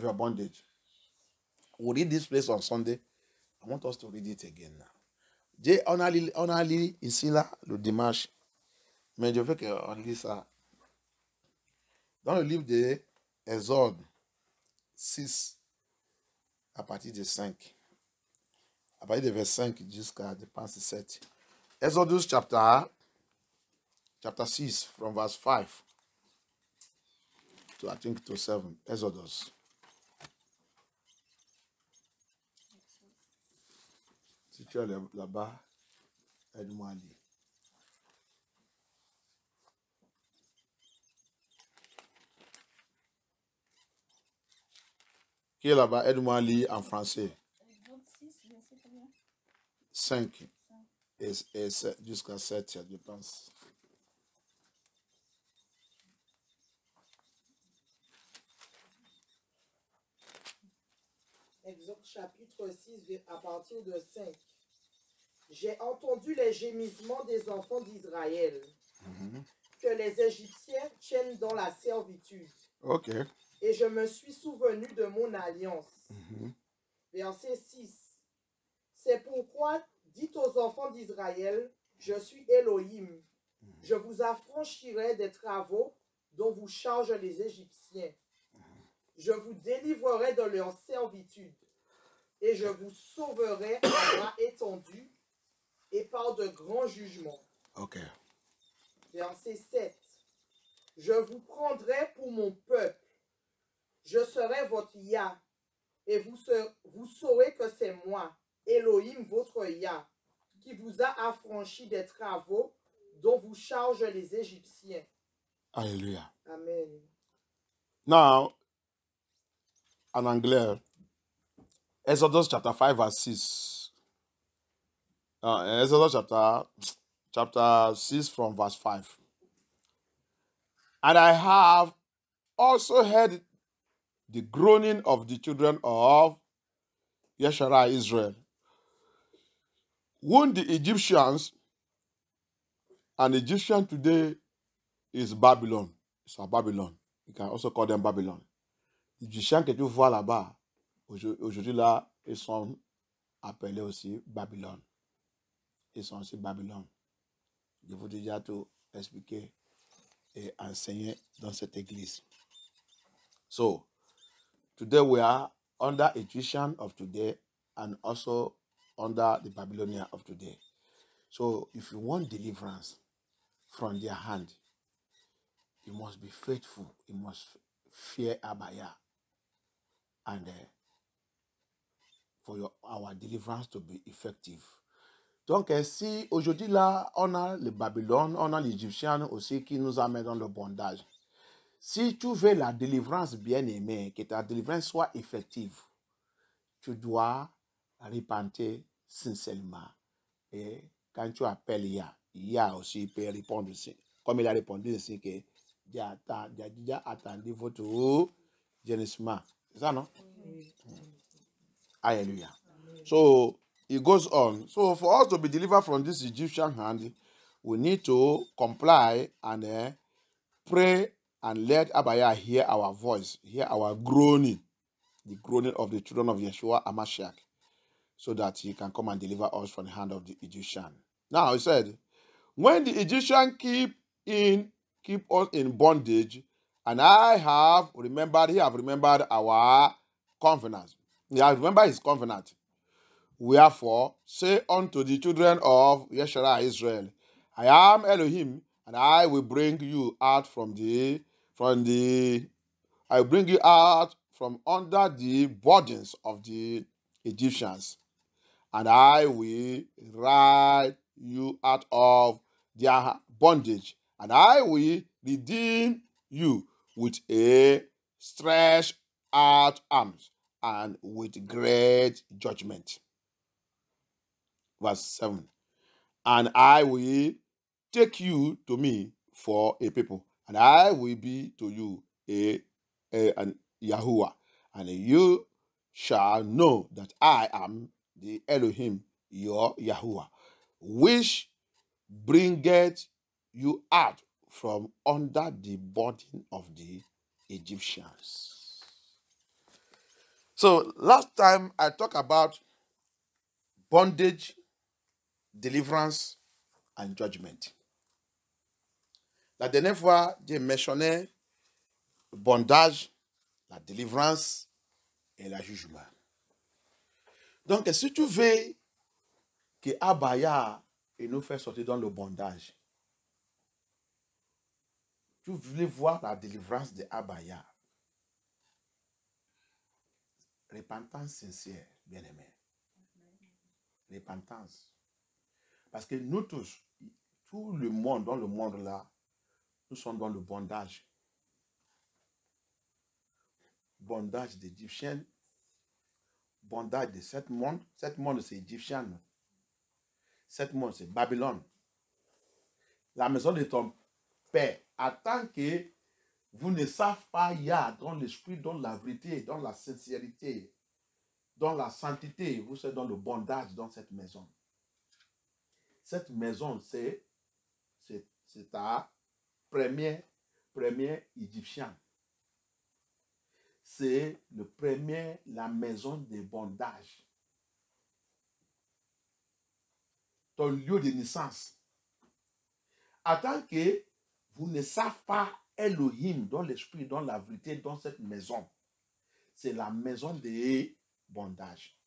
your bondage. We'll read this place on Sunday. I want us to read it again now. On a lu ici là le dimanche, mais je veux qu'on lise ça. Dans le livre de Exode 6, à partir de 5. À partir de verset 5 jusqu'à, je pense, 7. Exodus chapter 6, from verse 5 to, I think, to 7. Exodus. Si tu es là-bas, aide-moi à lire. Qui est là-bas? Aide-moi à lire en français. 5 et 7, jusqu'à 7, je pense. Exode chapitre 6, à partir de 5. J'ai entendu les gémissements des enfants d'Israël, que les Égyptiens tiennent dans la servitude. Ok. Et je me suis souvenu de mon alliance. Verset 6. C'est pourquoi dites aux enfants d'Israël, je suis Elohim. Je vous affranchirai des travaux dont vous chargent les Égyptiens. Je vous délivrerai de leur servitude et je vous sauverai à bras étendu et par de grands jugements. Ok. Verset 7. Je vous prendrai pour mon peuple. Je serai votre Yah et vous saurez que c'est moi, Elohim, votre Yah, qui vous a affranchi des travaux dont vous chargent les Égyptiens. Alléluia. Amen. Now, en anglais, Exodus chapter 5 verse 6. Exodus chapter 6 from verse 5. And I have also heard the groaning of the children of Yeshua Israel, whom the Egyptians, and Egyptian today is Babylon. It's a Babylon. You can also call them Babylon. Les Égyptiens que tu vois là-bas, aujourd'hui là, ils sont appelés aussi Babylone. Ils sont aussi Babylone. Je vous ai déjà tout expliqué et enseigné dans cette église. So, today we are under Egyptian of today and also under the Babylonian of today. So, if you want deliverance from their hand, you must be faithful. You must fear Abaya. And for our deliverance to be effective. Donc, si aujourd'hui là, on a le Babylone, on a l'Égyptien aussi qui nous amène dans le bondage. Si tu veux la délivrance bien-aimée, que ta délivrance soit effective, tu dois repentir sincèrement. Et quand tu appelles Yah aussi peut répondre aussi. Comme il a répondu ici que j'ai déjà attendu votre génissement. C'est ça, non? Hallelujah. So, it goes on. So, for us to be delivered from this Egyptian hand, we need to comply and pray and let Abaya hear our voice, hear our groaning, the groaning of the children of Yeshua Amashiach, so that he can come and deliver us from the hand of the Egyptian. Now, he said, when the Egyptian keep us in bondage, and he have remembered our covenant. He has remembered his covenant. Wherefore, say unto the children of Yeshua Israel, I am Elohim, and I will bring you out from under the burdens of the Egyptians, and I will ride you out of their bondage, and I will redeem you with a stretched out arms and with great judgment. Verse 7. And I will take you to me for a people, and I will be to you an Yahuwah, and you shall know that I am the Elohim, your Yahuwah, which bringeth you out from under the burden of the Egyptians. So last time I talked about bondage, deliverance, and judgment. La dernière fois, j'ai mentionné le bondage, la délivrance et le jugement. Donc, si tu veux que Abaya nous fait sortir dans le bondage, tu voulais voir la délivrance de Abaya. Repentance sincère, bien-aimé. Repentance. Parce que nous tous, tout le monde, dans le monde là, nous sommes dans le bondage. Bondage d'Égyptiens, bondage de sept mondes. Sept mondes, c'est Égyptien. Sept mondes, c'est Babylone. La maison de ton père, attend que vous ne savez pas, il y a dans l'esprit, dans la vérité, dans la sincérité, dans la sainteté, vous êtes dans le bondage dans cette maison. Cette maison, c'est ta première égyptienne. C'est la maison de bondage. Ton lieu de naissance. Attends que vous ne savez pas Elohim dans l'esprit, dans la vérité, dans cette maison. C'est la maison de bondage.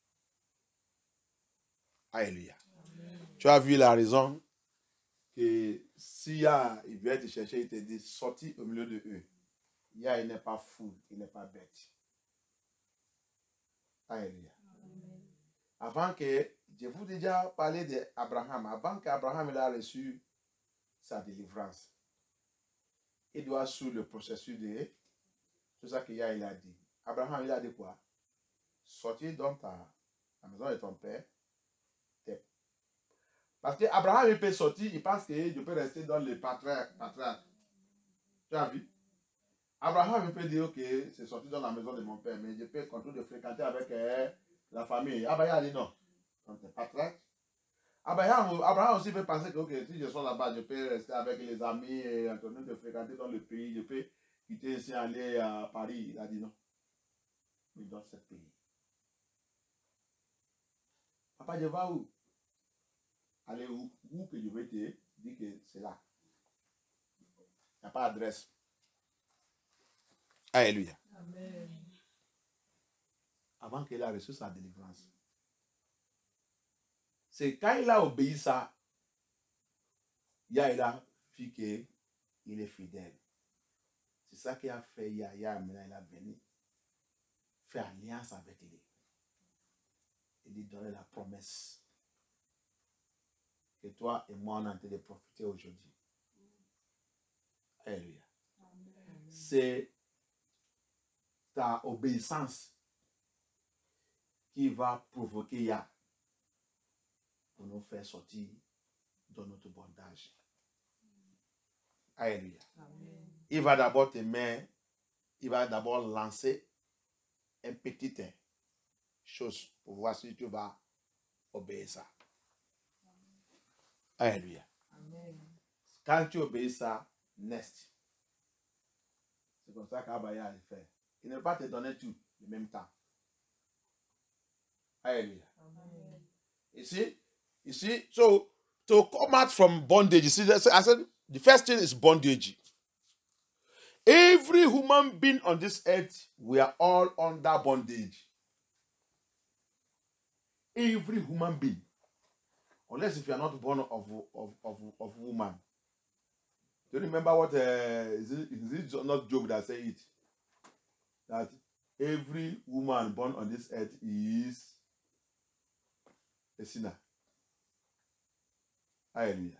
Alléluia. Tu as vu la raison que s'il y a, il vient te chercher, il te dit, sortis au milieu de eux. Il n'est pas fou, il n'est pas bête. Alléluia. Avant que, je vous ai déjà parlé d'Abraham, avant qu'Abraham ait reçu sa délivrance, il doit suivre le processus de tout ça qu'il a dit. Abraham, il a dit quoi? Sortir dans la maison de ton père. Parce qu'Abraham, il peut sortir, il pense que je peux rester dans le patriarche. Tu as vu? Abraham, il peut dire, ok, c'est sorti dans la maison de mon père, mais je peux continuer de fréquenter avec la famille. Abraham dit non. Donc, c'est patriarche. Abraham aussi peut penser que, ok, si je suis là-bas, je peux rester avec les amis et continuer de fréquenter dans le pays. Je peux quitter ici, aller à Paris. Il a dit non. Il dans ce pays. Papa, je vais où? Allez où que je vais te dire que c'est là. Il n'y a pas d'adresse. Alléluia. Amen. Avant qu'il ait reçu sa délivrance. C'est quand il a obéi ça, il a vu qu'il est fidèle. C'est ça qu'il a fait Yahya, maintenant il a venu faire alliance avec lui. Il lui donnait la promesse que toi et moi on est en train de profiter aujourd'hui. Alléluia. C'est ta obéissance qui va provoquer Yah pour nous faire sortir de notre bondage. Alléluia. Il va d'abord te mettre, il va d'abord lancer un petit chose pour voir si tu vas obéir ça. Alléluia. Quand tu obéis ça, next. C'est comme ça qu'Abaya le fait. Il ne va pas te donner tout en même temps. Alléluia. Ici, so to come out from bondage, you see, I said the first thing is bondage. Every human being on this earth, we are all under bondage. Every human being. Unless if you are not born of woman. Do you remember what is it not Job that said it? That every woman born on this earth is a sinner. Alléluia.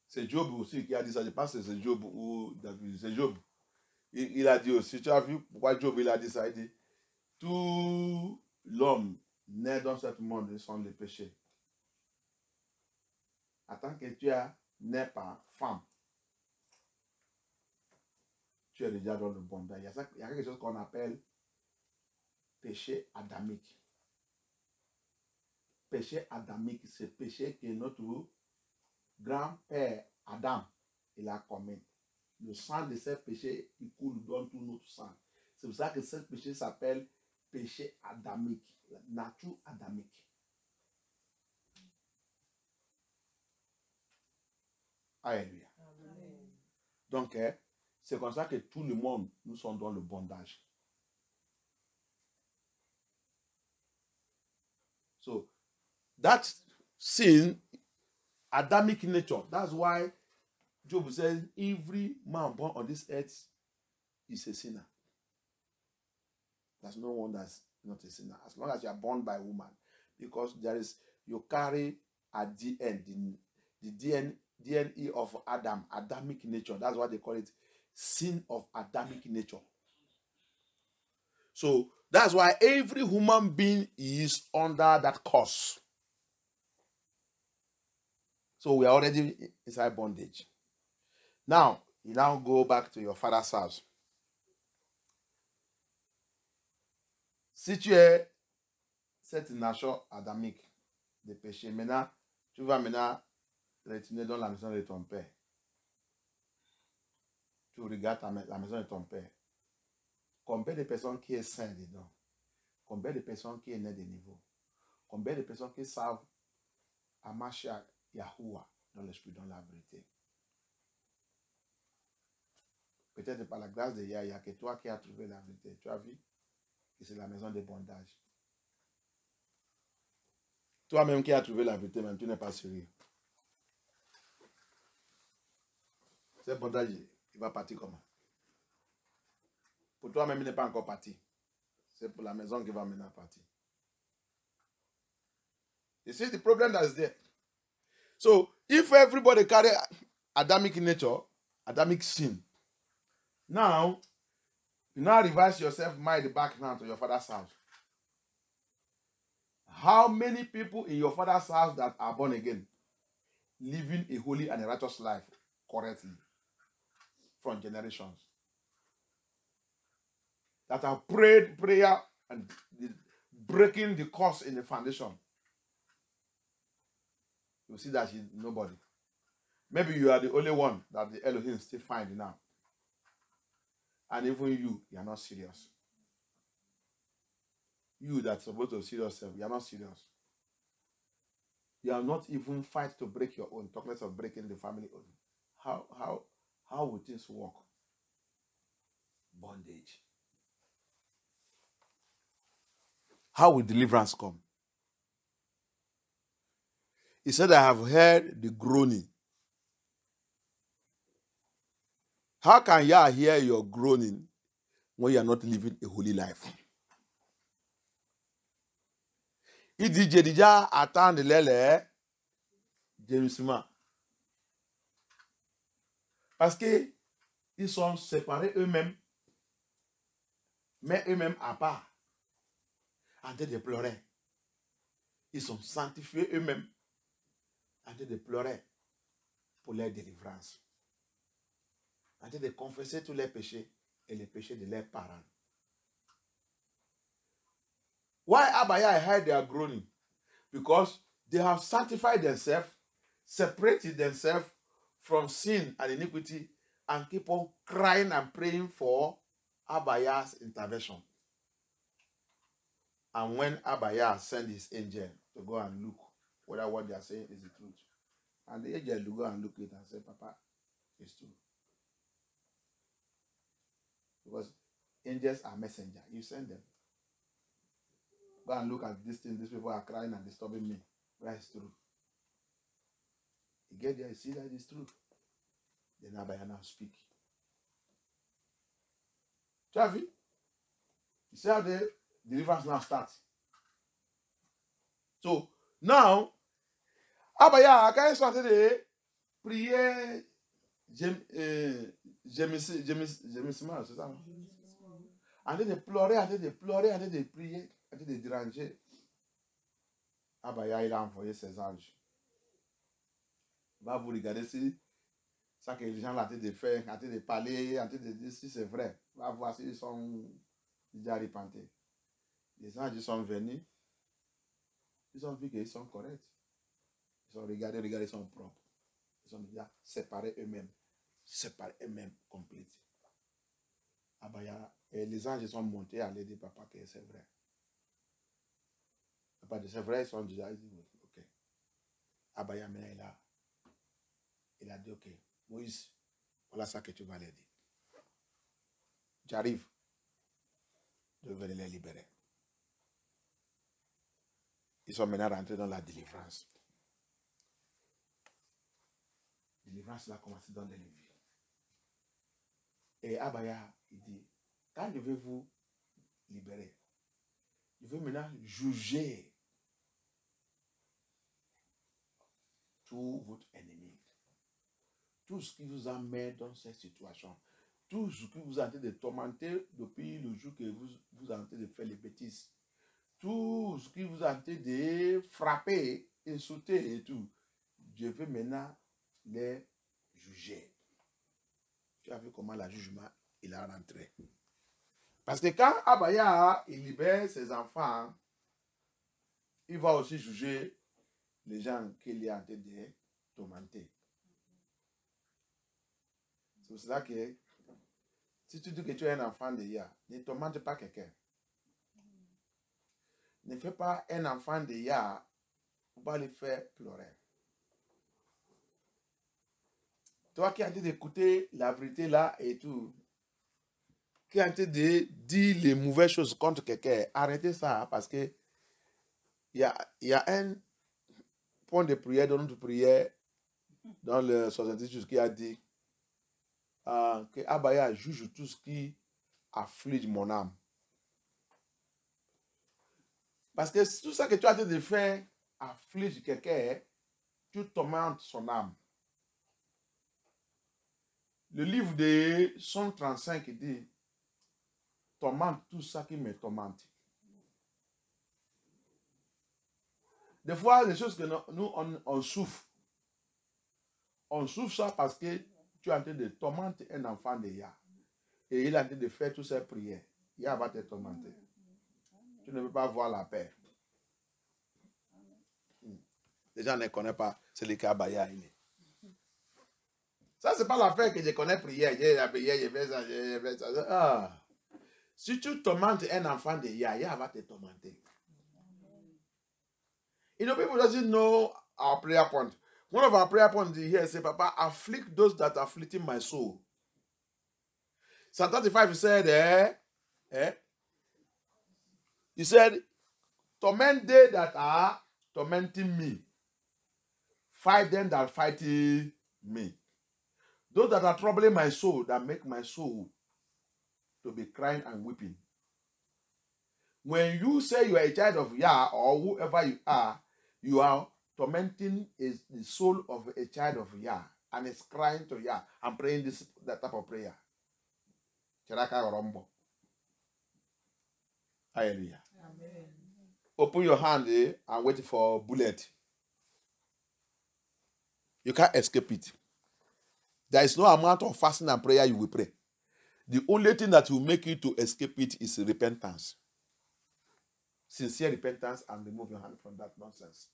C'est Job aussi qui a dit ça. Je pense que c'est Job ou David. C'est Job. Il a dit aussi, tu as vu pourquoi Job il a dit ça? Il dit, tout l'homme né dans ce monde sont les péchés. Attends que tu es né par femme, tu es déjà dans le bondage. Il y a quelque chose qu'on appelle péché adamique. Péché adamique, c'est le péché que notre grand-père Adam il a commis. Le sang de ce péché, il coule dans tout notre sang. C'est pour ça que ce péché s'appelle péché adamique, la nature adamique. Alléluia. Donc, c'est comme ça que tout le monde, nous sommes dans le bondage. So, that sin, Adamic nature, that's why Job says every man born on this earth is a sinner. There's no one that's not a sinner, as long as you are born by a woman, because you carry at the end the DNA of Adam, Adamic nature. That's why they call it sin of Adamic nature. So that's why every human being is under that curse. So we are already inside bondage. Now, you now go back to your father's house. Si tu es cette nation adamique de péché, maintenant, tu vas maintenant retourner dans la maison de ton père. Tu regardes la maison de ton père. Combien de personnes qui est saint dedans? Combien de personnes qui est né de niveau? Combien de personnes qui savent à marcher à Yahuwah dans l'esprit, dans la vérité? Peut-être par la grâce de Yahya, que toi qui as trouvé la vérité, tu as vu que c'est la maison de bondage. Toi-même qui as trouvé la vérité, même tu n'es pas sérieux. Ce bondage, il va partir comment? Pour toi-même, il n'est pas encore parti. C'est pour la maison qui va maintenant partir. You see the problem that's there. So, if everybody carry Adamic nature, Adamic sin, now, you now reverse yourself, mind back now to your father's house. How many people in your father's house that are born again, living a holy and a righteous life correctly from generations? That have prayed prayer and breaking the curse in the foundation. You see that nobody. Maybe you are the only one that the Elohim still find now. And even you are not serious. You that's supposed to see yourself, you are not serious. You are not even fight to break your own, talk less of breaking the family own. How will things work? Bondage. How will deliverance come? He said, I have heard the groaning. How can Yah hear your groaning when you are not living a holy life? Il dit, j'ai déjà attendu les gémissements. Parce que ils sont séparés eux-mêmes, mais eux-mêmes à part, en train de pleurer. Ils sont sanctifiés eux-mêmes, en train de pleurer pour leur délivrance. En train de confesser tous les péchés et les péchés de leurs parents. Why Abaya heard their groaning? Because they have sanctified themselves, separated themselves from sin and iniquity, and keep on crying and praying for Abaya's intervention. And when Abaya sent his angel to go and look whether what they are saying is the truth, and the angel will go and look it and say, Papa, it's true. Because angels are messengers. You send them. Go and look at this thing. These people are crying and disturbing me. Where is true? You get there, you see that it's true. Then Abaya now speak. Chavi, you see how the deliverance now starts. So now, Abaya, quand il sortait de prier, gémissement, c'est ça? En train de pleurer, en train de pleurer, en train de prier, en train de déranger. Abaya, il a envoyé ses anges. Va vous regarder si ça que les gens ont en train de faire, en train de parler, en train de dire si c'est vrai. Va voir s'ils sont déjà repentés. Les anges sont venus. Ils ont vu qu'ils sont corrects. Ils ont regardé, ils sont propres. Ils sont déjà séparés eux-mêmes. Séparés eux-mêmes, complètes. Abaya, et les anges sont montés à aller dire papa que c'est vrai. pas dit, c'est vrai, ils sont déjà. Il dit, oui, ok. Abaya, maintenant, il a dit, ok, Moïse, voilà ça que tu vas leur dire. J'arrive. Je vais les libérer. Ils sont maintenant rentrés dans la délivrance. La délivrance a commencé dans les villes. Et Abaya, il dit, quand je vais vous libérer, je vais maintenant juger tout votre ennemi. Tout ce qui vous amène dans cette situation. Tout ce qui vous a été de tourmenter depuis le jour que vous avez été de faire les bêtises. Tout ce qui vous a été de frapper, insulter et tout. Je vais maintenant les juger. Tu as vu comment le jugement il a rentré. Parce que quand Abaya il libère ses enfants, il va aussi juger les gens qu'il est en train de tourmenter. C'est pour cela que si tu dis que tu es un enfant de Yah, ne tourmente pas quelqu'un. Ne fais pas un enfant de Yah pour pas le faire pleurer. Toi qui es en train d'écouter la vérité là et tout, qui est en train de dire les mauvaises choses contre quelqu'un, arrêtez ça parce que il y a un point de prière dans notre prière dans le 78 qui a dit que Abaya juge tout ce qui afflige mon âme. Parce que tout ça que tu as en train de faire afflige quelqu'un, tu tourmentes son âme. Le livre de 135 dit tourmente tout ça qui me tourmente. Des fois, les choses que nous on souffre. On souffre ça parce que tu es en train de tourmenter un enfant de Yah. Et il est en train de faire toutes ses prières. Yah va te tourmenter. Tu ne peux pas voir la paix. Les gens ne connaissent pas celui qui a Abaya. Ça, ce n'est pas l'affaire que je connais prière. Je fais ça. Ah. Si tu tourmentes un enfant de Yah, Yah va te tourmenter. You know, people doesn't know our prayer point. One of our prayer points here say, Papa, afflict those that are afflicting my soul. Psalm 35, he said, he said, torment they that are tormenting me. Fight them that fight me. Those that are troubling my soul, that make my soul to be crying and weeping. When you say you are a child of Yah or whoever you are tormenting the soul of a child of Yah and is crying to Yah and praying that type of prayer. Hallelujah. Amen. Open your hand and wait for a bullet. You can't escape it. There is no amount of fasting and prayer you will pray. The only thing that will make you to escape it is repentance. Sincere repentance and remove your hand from that nonsense.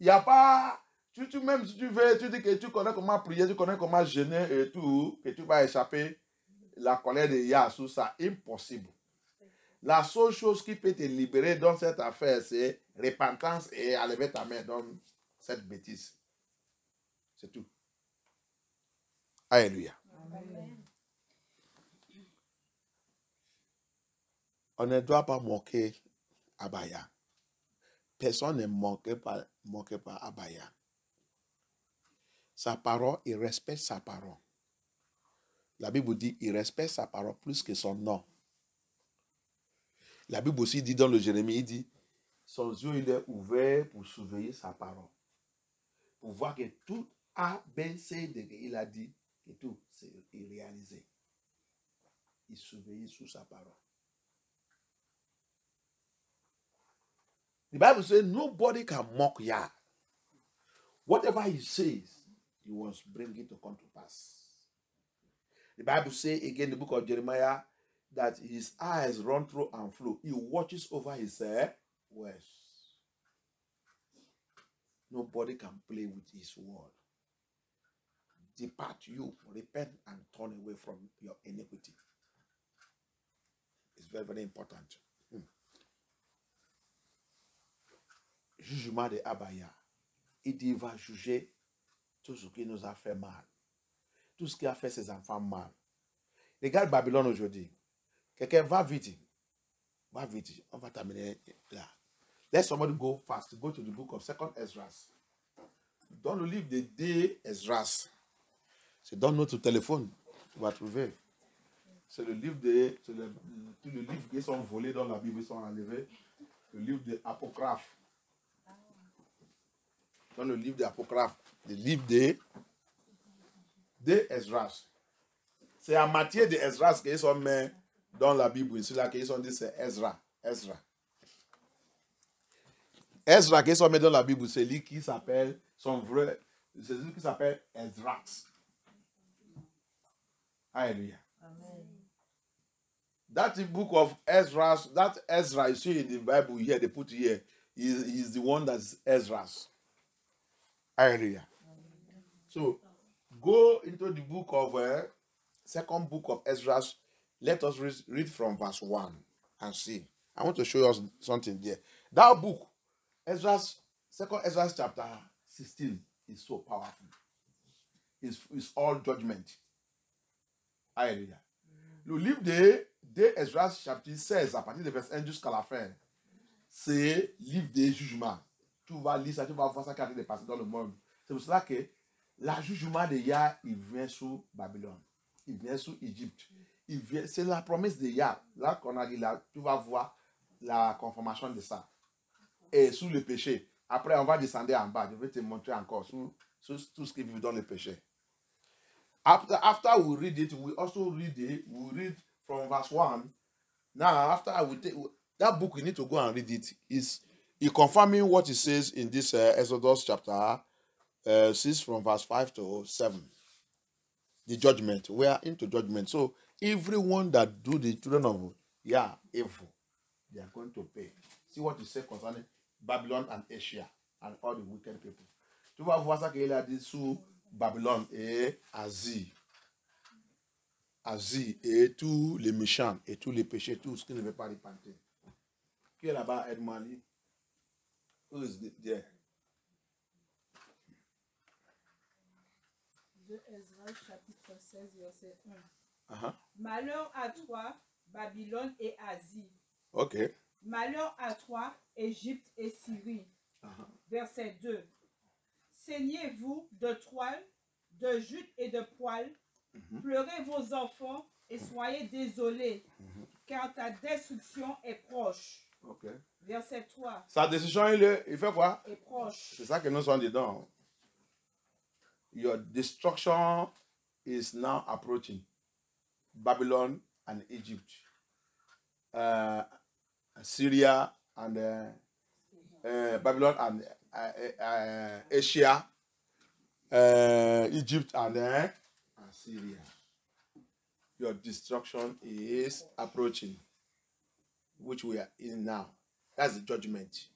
Il n'y a pas... Même si tu veux, tu dis que tu connais comment prier, tu connais comment jeûner et tout, que tu vas échapper la colère de Yah sous ça. Impossible. La seule chose qui peut te libérer dans cette affaire, c'est repentance et enlever ta main dans cette bêtise. C'est tout. Alléluia. Amen. On ne doit pas moquer Abaya. Personne ne moque pas Abaya. Sa parole, il respecte sa parole. La Bible dit, il respecte sa parole plus que son nom. La Bible aussi dit dans le Jérémie, il dit, son yeux il est ouvert pour surveiller sa parole. Pour voir que tout A, B, C, D, il a dit, que tout c'est réalisé. Il surveille sous sa parole. The Bible says nobody can mock Yah. Whatever he says, he wants to bring it to come to pass. The Bible says again in the book of Jeremiah that his eyes run through and flow. He watches over his words. Nobody can play with his word. Depart you, repent and turn away from your iniquity. It's very, very important. jugement de Abaya. Il dit, il va juger tout ce qui nous a fait mal. Tout ce qui a fait ses enfants mal. Regarde Babylone aujourd'hui. Quelqu'un va vite. Va vite. On va terminer là. Let somebody go fast. Go to the book of 2 Esdras. Dans le livre de 2 Esdras. C'est dans notre téléphone. Tu vas trouver. C'est le livre de. C'est tous les livres qui sont volés dans la Bible, ils sont enlevés. Le livre de Apocryphe. Dans le livre de Apocryphe. Le livre de Esdras. C'est à Matthieu de Esdras qu'ils sont mis dans la Bible. C'est là qu'ils sont dit c'est Ezra. Ezra. Ezra qu'ils sont mis dans la Bible, c'est lui qui s'appelle, son vrai, c'est lui qui s'appelle Esdras. Hallelujah. Amen. That book of Ezra, that Ezra you see in the Bible here, they put here, is the one that's Ezra's. Hallelujah. So, go into the book of, second book of Ezra. Let us read from verse 1 and see. I want to show us something there. That book, second Ezra chapter 16, is so powerful. It's all judgment. Hallelujah. Le livre de Ezra chapitre 16, à partir du verset 1 jusqu'à la fin, c'est livre des jugements. Tu vas lire ça, tu vas voir ça qui a été passé dans le monde. C'est pour cela que le jugement de Yah, il vient sur Babylone. Il vient sur Égypte. C'est la promesse de Yah. Là qu'on a dit là, tu vas voir la confirmation de ça. Et sous le péché. Après, on va descendre en bas. Je vais te montrer encore sur tout ce qui vit dans le péché. After we read it, we also read it. We read from verse 1. Now, after we take that book, you need to go and read it. It's confirming what it says in this Exodus chapter 6 from verse 5 to 7. The judgment. We are into judgment. So, everyone that do the children of evil, they are going to pay. See what it says concerning Babylon and Asia and all the wicked people. Tu vas voir ça qu'il a dit sur Babylone et Asie. Asie et tous les méchants et tous les péchés, tout ce qui ne veut pas repentir. Qui est là-bas, aide-moi lui? Who is there? De Ezra, chapitre 16, verset 1. Uh-huh. Malheur à toi, Babylone et Asie. Ok. Malheur à toi, Égypte et Syrie. Uh-huh. Verset 2. Saignez-vous de toile, de jute et de poils. Mm-hmm. Pleurez vos enfants et soyez désolés, car ta destruction est proche. Ok. Verset 3. Sa décision, il fait quoi? Est proche. C'est ça que nous sommes dedans. Your destruction is now approaching. Babylon and Egypt. Syria and Babylon and Asia. Egypt and Syria. Your destruction is approaching, which we are in now. That's the judgment.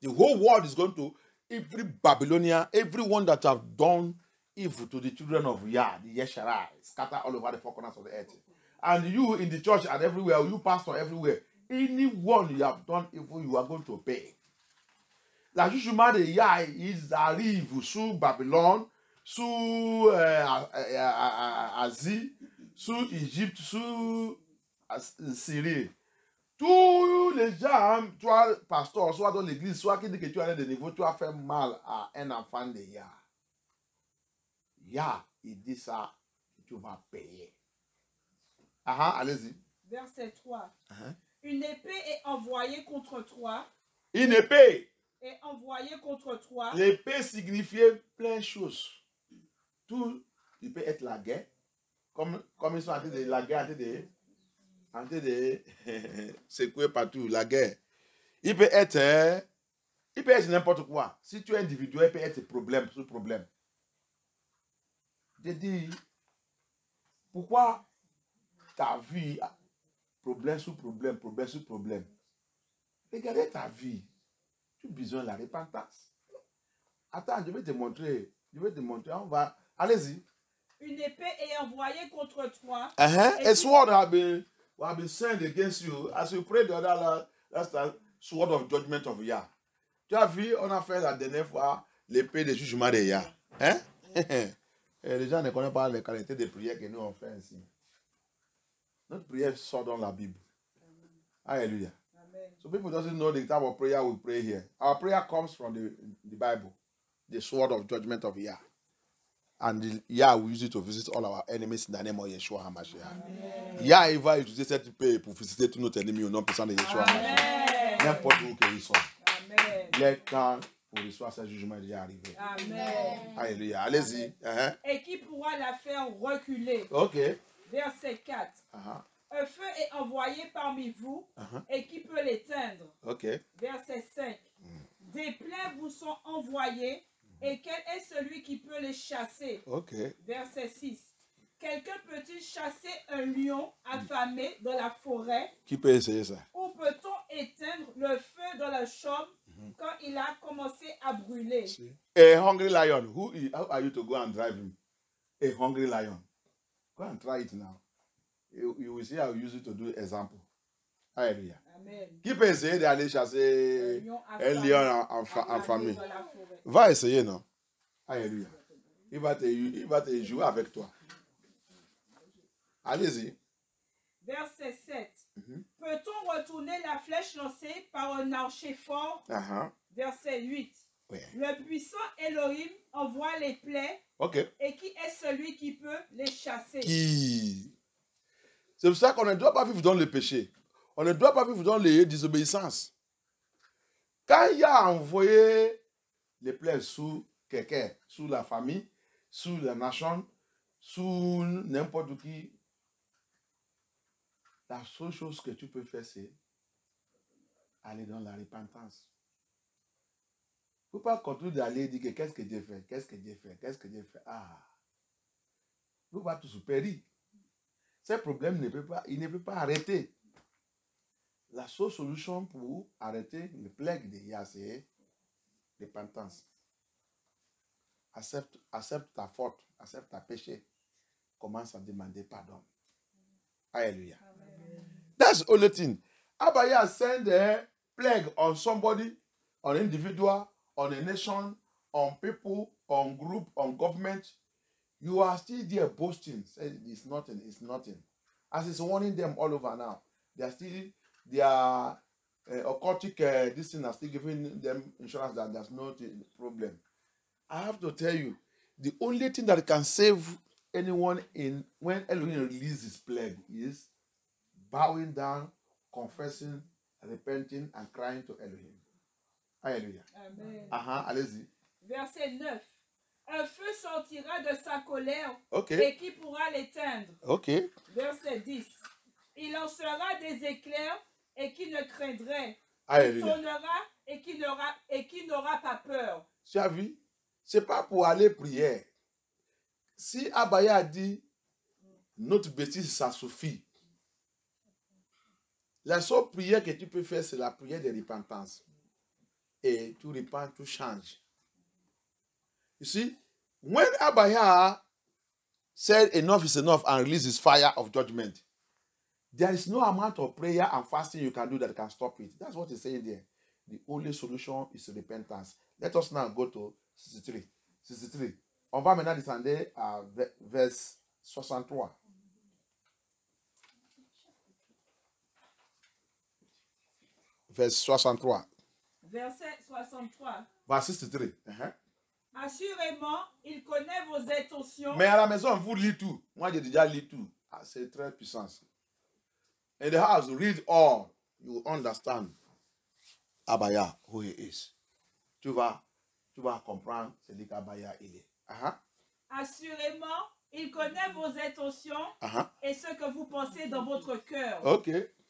The whole world is going to, every Babylonian, everyone that have done evil to the children of Yah, the Yesharai, scattered all over the four corners of the earth. And you in the church and everywhere, you pastor everywhere, anyone you have done evil, you are going to pay. La jugement de Yah arrive sur Babylone, sur Asie, sur Égypte, sur Syrie. Tous les gens, toi, pasteur, soit dans l'église, soit qui dit que tu as des niveaux, tu as fait mal à un enfant de Yah. Yah, il dit ça, tu vas payer. Allez-y. Verset 3. Une épée est envoyée contre toi. Une épée. Est envoyée contre toi. L'épée signifiait plein de choses. Tout, il peut être la guerre. Comme ils sont en train de la guerre, en train de secouer partout, la guerre. Il peut être n'importe quoi. Si tu es individuel, il peut être problème sur problème. Je dis, pourquoi ta vie, problème sur problème, problème sur problème? Regardez ta vie. Tu as besoin de la repentance. Attends, je vais te montrer. On va. Allez-y. Une épée est envoyée contre toi. A sword will be sent against you. As you pray the other last time, sword of judgment of Yah. Tu as vu, on a fait la dernière fois l'épée de jugement des Yah. Hein? Et les gens ne connaissent pas les qualités des prières que nous on fait ainsi. Notre prière sort dans la Bible. Hallelujah. Amen. So people doesn't know the type of prayer we pray here. Our prayer comes from the Bible, the sword of judgment of Yah. And the Yah will use it to visit all our enemies in the name of Yeshua HaMashiach. Yah va utiliser cette paix pour visiter tous nos ennemis au nom puissant de Yeshua HaMashiach. N'importe où qu'ils soient. Amen. Les temps pour recevoir ce jugement est déjà arrivé. Amen. Alléluia. Allez-y. Et qui pourra la faire reculer? Ok. Verset 4. Un feu est envoyé parmi vous et qui peut l'éteindre? Ok. Verset 5. Des plaies vous sont envoyées et quel est celui qui peut les chasser? Ok. Verset 6. Quelqu'un peut-il chasser un lion affamé dans la forêt? Qui peut essayer ça? Ou peut-on éteindre le feu dans la chaume quand il a commencé à brûler? A hungry lion. How are you to go and drive him? A hungry lion. Go and try it now. You will see how you use it to do example. Alléluia. Amen. Qui peut essayer d'aller chasser un lion en famille? Dans la forêt. Va essayer, non? Alléluia. Il va te jouer avec toi. Allez-y. Verset 7. Peut-on retourner la flèche lancée par un archer fort? Verset 8. Oui. Le puissant Elohim envoie les plaies. Ok. Et qui est celui qui peut les chasser? Qui? C'est pour ça qu'on ne doit pas vivre dans le péché. On ne doit pas vivre dans les désobéissances. Quand il a envoyé les plaies sous quelqu'un, sous la famille, sous la nation, sous n'importe qui, la seule chose que tu peux faire, c'est aller dans la repentance. Il ne faut pas continuer d'aller dire que qu'est-ce que Dieu fait, qu'est-ce que Dieu fait, qu'est-ce que Dieu fait. Ah, il ne faut pas tout se périr. Ce problème ne peut pas arrêter. La seule solution pour arrêter le plague de Yah, c'est repentance. Accepte ta faute, accepte ta péché. Commence à demander pardon. Alléluia. That's the only thing. Abaya send a plague on somebody, on an individual, on a nation, on people, on group, on government. You are still there boasting. Say it's nothing, it's nothing. As it's warning them all over now. They are still, their occultic, this thing are still giving them insurance that there's no problem. I have to tell you, the only thing that can save anyone when Elohim releases his plague is bowing down, confessing, repenting, and crying to Elohim. Alléluia. Amen. Allez-y. Verset 9. Un feu sortira de sa colère Okay. et qui pourra l'éteindre? Okay. Verset 10. Il lancera des éclairs et qui ne craindrait. Il Alléluia. tonnera et qui n'aura pas peur. Tu as vu? Ce n'est pas pour aller prier. Si Abaya a dit, notre bêtise, ça suffit. La seule prière que tu peux faire, c'est la prière de repentance. Et tu repens, tu changes. You see, when Abaya said enough is enough and released his fire of judgment, there is no amount of prayer and fasting you can do that can stop it. That's what he's saying there. The only solution is repentance. Let us now go to 63. 63. On va maintenant descendre à verse 63. Verse 63. Verset 63. Verse 63. Assurément, il connaît vos intentions. Mais à la maison, vous lisez tout. Moi, j'ai déjà lu tout. Ah, c'est très puissant. In the house, read all. You understand Abaya, who he is. Tu vas comprendre celui qu'Abaya il est. Assurément, il connaît vos intentions et ce que vous pensez dans votre cœur. Ok.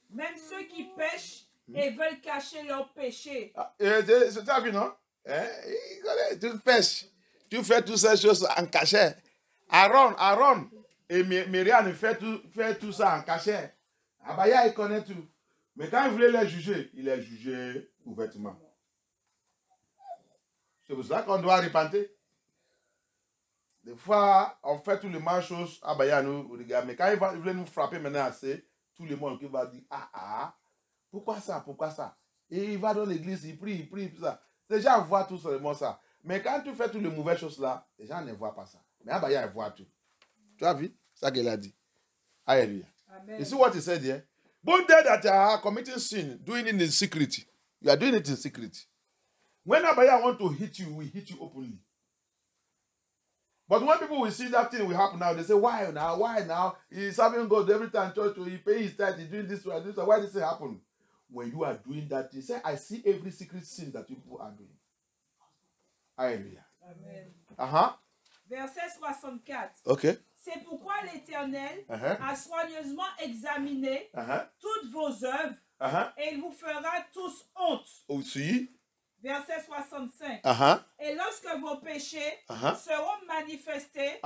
Même ceux qui pêchent et veulent cacher leur péché. C'est ta vie, non? Il connaît, tu pêches. Tu fais toutes ces choses en cachet. Aaron et Myriam fait tout ça en cachet. Abaya, il connaît tout. Mais quand il voulait les juger, il les jugeait ouvertement. C'est pour ça qu'on doit repentir. Des fois, on fait toutes les mêmes choses. Abaya nous regarde. Mais quand il voulait nous frapper maintenant assez, tout le monde qui va dire, pourquoi ça? Et il va dans l'église, il prie, tout ça. Les gens voient tout seulement ça. Mais quand tu fais toutes les mauvaises choses là, les gens ne voient pas ça. Mais Abaya, ils voient tout. Tu as vu? C'est ça qu'il a dit. Alléluia. Amen. You see what he said here? Both they that are committing sin, doing it in secret. You are doing it in secret. When Abaya want to hit you, we hit you openly. But when people will see that thing will happen now, they say, why now? Why now? He's serving God every time, church, he pay his tithe, he's doing this, why this thing happen? When you are doing that, he say, I see every secret sin that people are doing. Alléluia. Amen. Verset 64. Okay. C'est pourquoi l'Éternel a soigneusement examiné toutes vos œuvres et il vous fera tous honte. Aussi. Verset 65. Et lorsque vos péchés seront manifestés,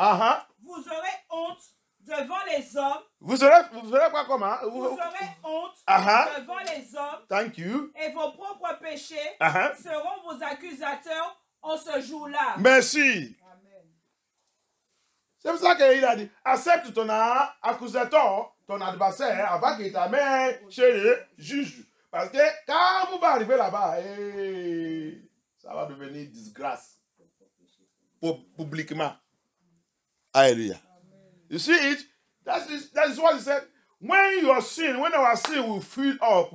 vous aurez honte devant les hommes. Vous aurez quoi comment? Vous aurez honte devant les hommes. Thank you. Et vos propres péchés seront vos accusateurs en ce jour-là. Merci. Amen. C'est pour ça qu'il a dit, accepte ton accusateur, ton adversaire, avant qu'il t'amène chez le juge. Parce que quand vous va arriver là-bas, ça va devenir disgrâce. Publiquement. Alléluia. You see it? That is what he said. When your sin, when our sin will fill up,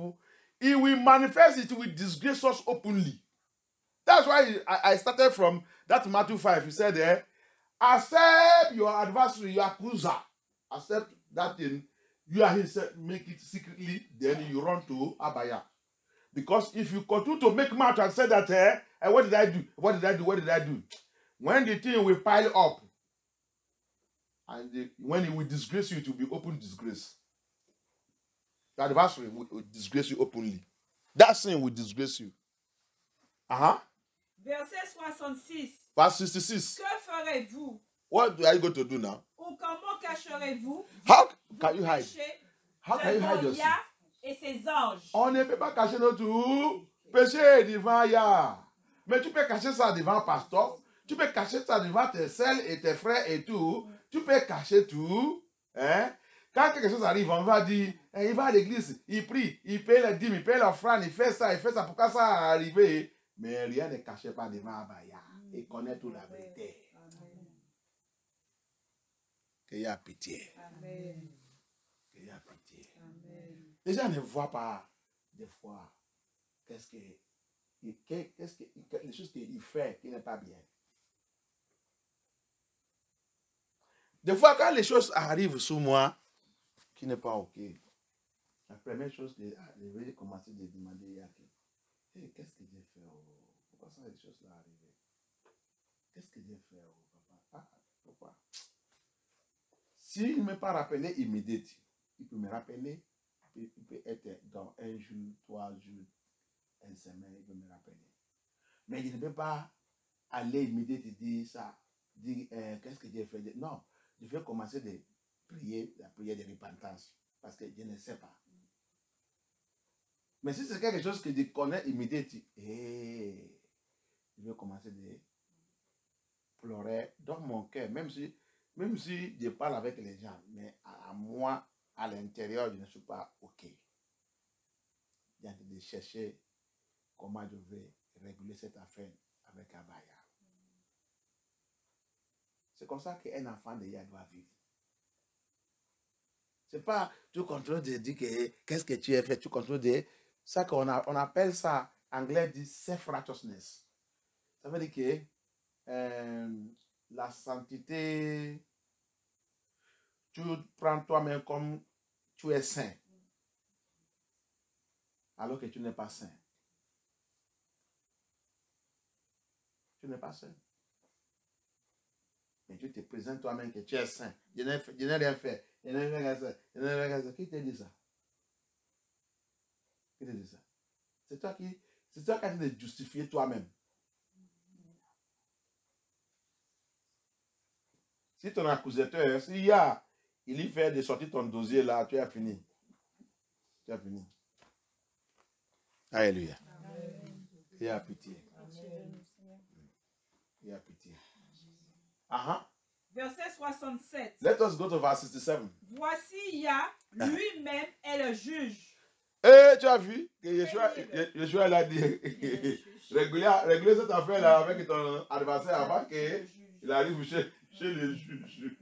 it will manifest, it will disgrace us openly. That's why I started from that Matthew 5. He said there, accept your adversary, your accuser. Accept that thing. You are his, make it secretly, then you run to Abaya. Because if you continue to make mouth and say that, what did I do? What did I do? What did I do? When the thing will pile up, and when it will disgrace you, it will be open disgrace. The adversary will disgrace you openly. That sin will disgrace you. Verset 66. Verse 66. Que ferez-vous? What are you going to do now? Ou comment cacherez-vous? How can you hide? How can you devant hide your sin? Yah et ses anges. On ne peut pas cacher notre péché devant Yah. Mais tu peux cacher ça devant le pasteur. Tu peux cacher ça devant tes sœurs et tes frères et tout. Tu peux cacher tout. Hein? Quand quelque chose arrive, on va dire, il va à l'église, il prie, il paye les dîmes, il paye l'offrande, il fait ça. Pourquoi ça a arrivé? Mais rien ne caché pas devant Abaya. Il connaît toute la vérité. Qu'il y a pitié. Amen. Qu'il y a pitié. Amen. Les gens ne voient pas, des fois, les choses qu'il fait qui n'est pas bien. Des fois, quand les choses arrivent sous moi, qui n'est pas OK, la première chose que je vais commencer à demander à qui? Hey, qu'est-ce que j'ai fait? Pourquoi ça, les choses sont arrivées? Qu'est-ce que j'ai fait, papa? Pourquoi? S'il ne m'a pas rappelé immédiatement, il peut me rappeler. Il peut être dans un jour, 3 jours, une semaine, il peut me rappeler. Mais il ne peut pas aller immédiatement dire ça, dire qu'est-ce que j'ai fait. Non, je vais commencer de prier la prière de repentance parce que je ne sais pas. Mais si c'est quelque chose que je connais immédiatement, je vais commencer de pleurer dans mon cœur, même si je parle avec les gens, mais à moi, à l'intérieur, je ne suis pas OK. J'ai envie de chercher comment je vais réguler cette affaire avec Abaya. C'est comme ça qu'un enfant de Yah doit vivre. C'est pas tu contrôles de dire qu'est-ce que tu as fait, tu contrôles de ça qu'on appelle ça, en anglais dit self-righteousness. Ça veut dire que la sainteté, tu prends toi-même comme tu es saint, alors que tu n'es pas saint. Tu n'es pas saint. Mais tu te présentes toi-même que tu es saint. Je n'ai rien fait. Je n'ai rien fait. Qui t'a dit ça? Qui t'a dit ça? C'est toi qui as dit de justifier toi-même. Si ton accusateur, il y fait de sortir ton dossier là, tu as fini. Tu as fini. Alléluia. Il y a pitié. Il y a pitié. Verset 67. Let us go to verse 67. Voici Yah lui-même est le juge. Et tu as vu que Yeshua l'a dit, réguler cette affaire-là avec ton adversaire avant qu'il arrive chez le juge.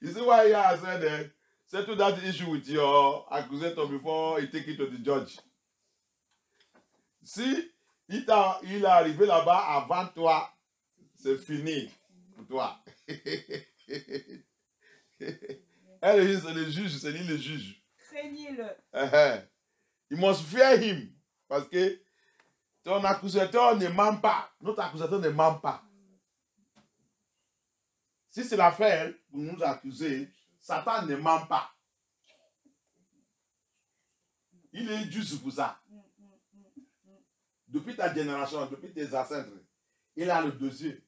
You see why I said that? Settle that issue with your accusator before you take it to the judge. Si il est arrivé là-bas avant toi, c'est fini pour toi. Elle, c'est le juge, c'est lui le juge. Craignez-le. You must fear him. Parce que ton accusateur ne ment pas. Notre accusateur ne ment pas. Si c'est l'affaire pour nous accuser, Satan ne ment pas. Il est juste pour ça. Depuis ta génération, depuis tes ancêtres, il a le dossier.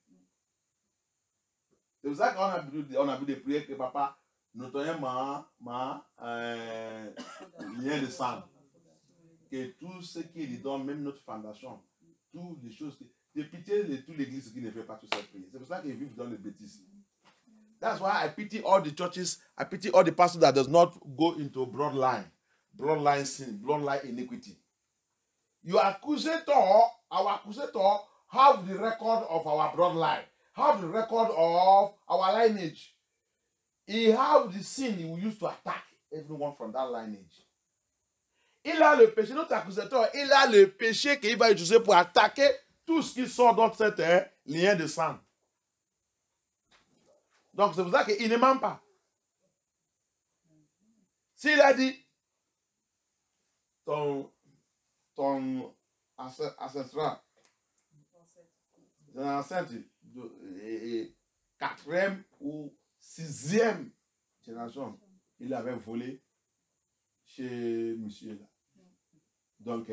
C'est pour ça qu'on a vu des prières que papa, notamment lien de sang. Que tout ce qui lui donne, même notre fondation, toutes les choses, de pitié de toute l'église qui ne fait pas toutes ces prières. C'est pour ça qu'ils vivent dans les bêtises. That's why I pity all the churches, I pity all the pastors that does not go into bloodline sin, bloodline iniquity. Your accusator, our accusator, have the record of our bloodline, have the record of our lineage. He have the sin he will use to attack everyone from that lineage. Il a le péché, notre accusateur, il a le péché qu'il va utiliser pour attaquer tout ce qui sort dans cet lien de sang. Donc c'est pour ça qu'il ne ment pas. S'il a dit, ton ancestral, ton ancêtre, 4e ou 6e génération, il avait volé chez monsieur là. Donc,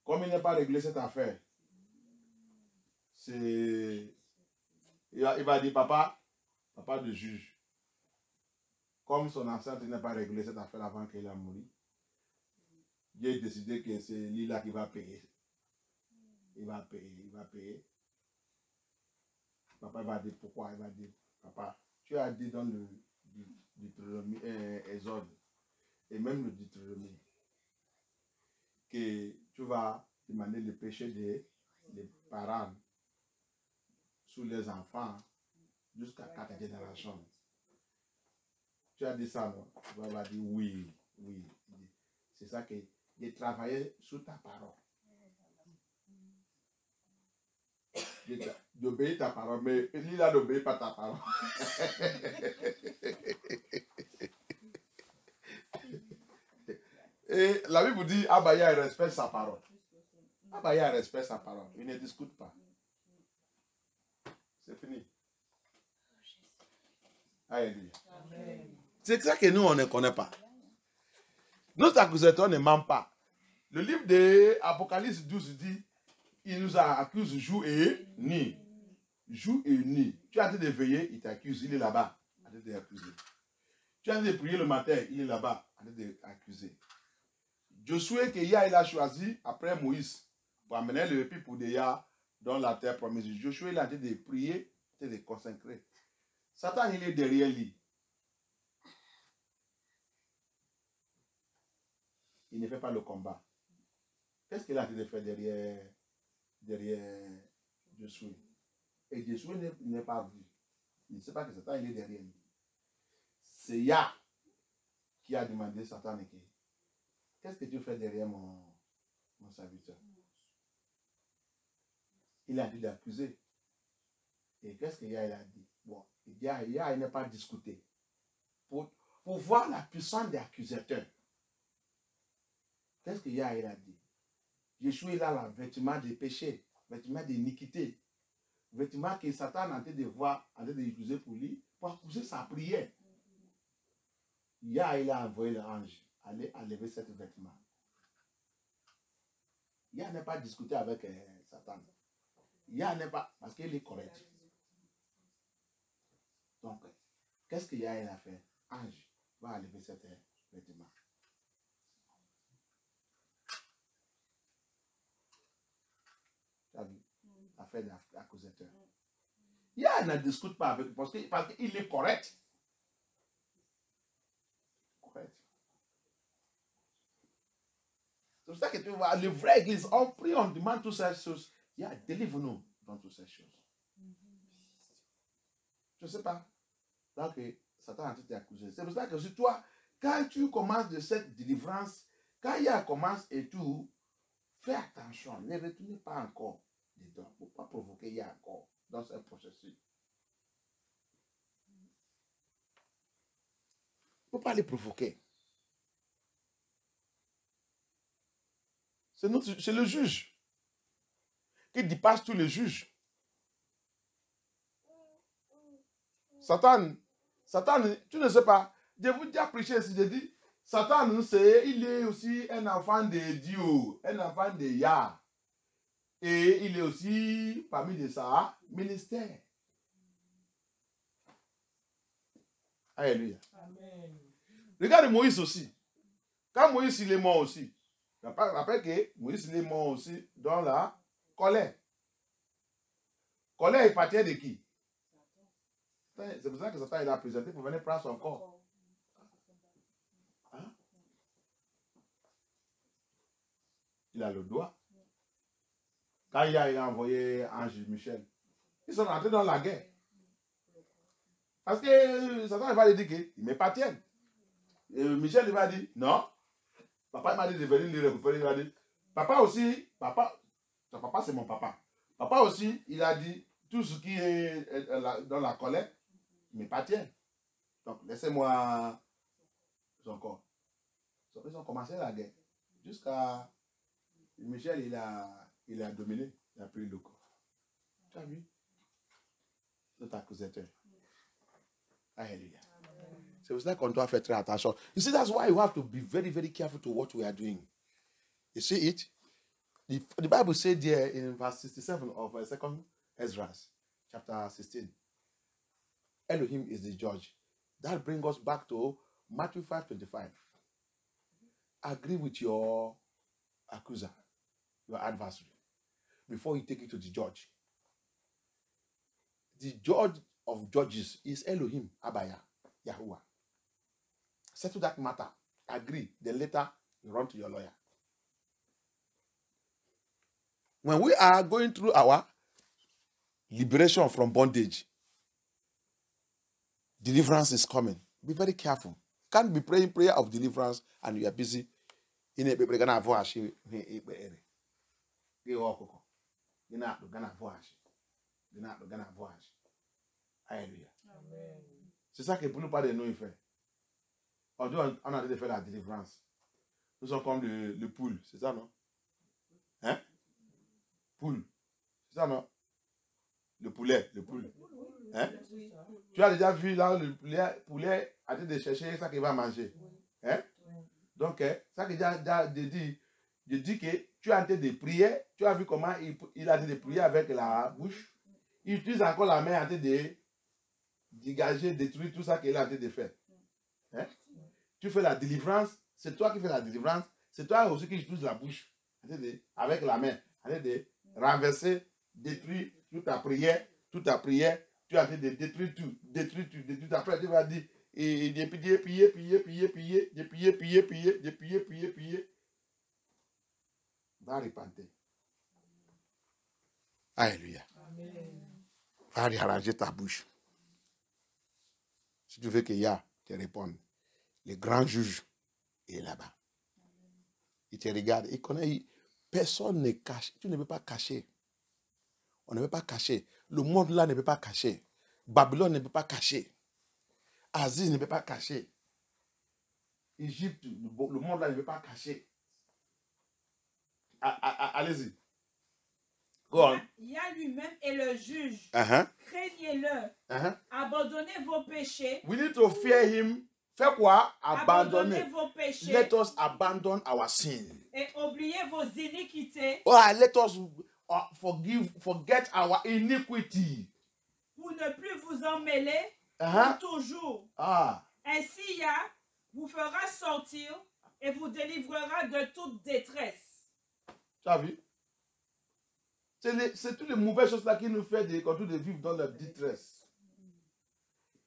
comme il n'a pas réglé cette affaire, il va dire, papa de juge, comme son ancêtre n'a pas réglé cette affaire avant qu'il a mouru, Dieu a décidé que c'est lui là qui va payer. Il va payer. Papa va dire pourquoi. Il va dire, papa, tu as dit dans le Deutéronome, Exode, et même le Deutéronome, que tu vas demander le péché des parents sur les enfants jusqu'à 4 générations. Tu as dit ça, non? Tu vas dire oui. C'est ça que j'ai travaillé sur ta parole. D'obéir ta parole, mais il a d'obéir pas ta parole. Et la Bible dit, Abaya respecte sa parole. Abaya respecte sa parole. Il ne discute pas. C'est fini. Alléluia. C'est ça que nous, on ne connaît pas. Notre accusateur ne ment pas. Le livre de Apocalypse 12 dit, il nous a accusé jour et nuit. Jour et nuit. Tu as été de veiller, il t'accuse, il est là-bas, en train d'accuser. Tu as été de prier le matin, il est là-bas, en train d'accuser. Josué que Yah il a choisi après Moïse pour amener le peuple de Yah dans la terre promise. Josué il a été de prier, de consacrer. Satan il est derrière lui. Il ne fait pas le combat. Qu'est-ce qu'il a été de faire derrière Josué? Et Josué n'est pas vu. Il ne sait pas que Satan il est derrière lui. C'est Yah qui a demandé à Satan, qu'est-ce que tu fais derrière mon serviteur? Il a dit d'accuser. Et qu'est-ce que Yah il a dit? Bon, Yah il n'a pas discuté. Pour voir la puissance des accusateurs. Qu'est-ce que Yah il a dit? Yeshua il a le vêtement de péché, vêtement d'iniquité, vêtement que Satan a en train de voir, en train d'utiliser pour lui, pour accuser sa prière. Yah il a envoyé l'ange aller enlever cet vêtement. Yah n'a pas discuté avec Satan. Yah n'est pas, parce qu'il est correct. Donc, qu'est-ce que Yah il a fait? Ange va enlever cet vêtement. Tu as vu? Affaire d'accusateur. Yah ne discute pas avec lui parce qu'il est correct. Correct. C'est pour ça que tu vois, les vraies églises, on prie, on demande toutes ces choses. Délivre-nous dans toutes ces choses. Je ne sais pas. Donc, Satan a été accusé. C'est pour ça que si toi, quand tu commences de cette délivrance, quand il y a commence et tout, fais attention. Ne retournez pas encore dedans. Il ne faut pas provoquer il y a encore dans ce processus. Il ne faut pas les provoquer. C'est le juge qui dépasse tous les juges. Satan, tu ne sais pas. Je vous dis à prêcher ici, je dis, Satan, il est aussi un enfant de Dieu, un enfant de Yah. Et il est aussi parmi de sa ministère. Alléluia. Amen. Regarde Moïse aussi. Quand Moïse il est mort aussi, rappelle que Moïse il est mort aussi dans la colère. Colère est partie de qui? C'est pour ça que Satan il a présenté pour venir prendre son corps. Hein? Il a le doigt. Quand il a envoyé Ange Michel, ils sont rentrés dans la guerre. Parce que Satan il va lui dire qu'il ne m'appartient. Michel il va dire non. Papa m'a dit de venir le récupérer. Il va dire papa aussi, ton papa c'est mon papa. Papa aussi, il a dit tout ce qui est dans la colère, il m'appartient. Donc laissez-moi son corps. Ils ont commencé la guerre. Jusqu'à Michel, il a dominé, il a pris le corps. Tu as vu? C'est accusateur. Alléluia. C'est pour ça qu'on doit faire très attention. You see, that's why you have to be very, very careful to what we are doing. You see it? The Bible said there in verse 67 of 2nd Ezra, chapter 16, Elohim is the judge. That brings us back to Matthew 5:25. Agree with your accuser, your adversary, before you take it to the judge. The judge of judges is Elohim, Abaya, Yahuwah. Settle that matter. Agree. Then later, you run to your lawyer. When we are going through our liberation from bondage, deliverance is coming. Be very careful. Can't be praying prayer of deliverance and you are busy. Alléluia. C'est ça que pour nous parler de nous, il fait. On a arrêté de faire la délivrance. Nous sommes comme le poule, c'est ça, non? Hein? Poule. C'est ça, non? Le poulet, le poule. Hein? Tu as déjà vu là, le poulet a été de chercher ça qu'il va manger. Hein? Donc, ça que je dis que tu as été de prier, tu as vu comment il a été de prier avec la bouche. Il utilise encore la main en train de dégager, détruire tout ça qu'il a en train de faire. Hein? Tu fais la délivrance, c'est toi qui fais la délivrance, c'est toi aussi qui utilise la bouche avec la main, en train de renverser, détruire toute ta prière, tu es en train de détruire tout. Après, tu vas dire, et de piller. Va repentir. Alléluia. Va réarranger ta bouche. Si tu veux que Yah te réponde, le grand juge est là-bas. Il te regarde, il connaît, personne ne cache. Tu ne peux pas cacher. On ne peut pas cacher. Le monde là ne peut pas cacher. Babylone ne peut pas cacher. Aziz ne peut pas cacher. Égypte, le monde là ne peut pas cacher. Allez-y. Go on. Yah lui-même est le juge. Craignez-le. Abandonnez vos péchés. We need to fear him. Fais quoi? Abandonnez vos péchés. Let us abandon our sin. Et oubliez vos iniquités. Let us forget our iniquity. Pour ne plus vous en mêler pour toujours. Ainsi, Yah vous fera sortir et vous délivrera de toute détresse. Tu as vu? C'est toutes les mauvaises choses là qui nous fait continuer de vivre dans la détresse.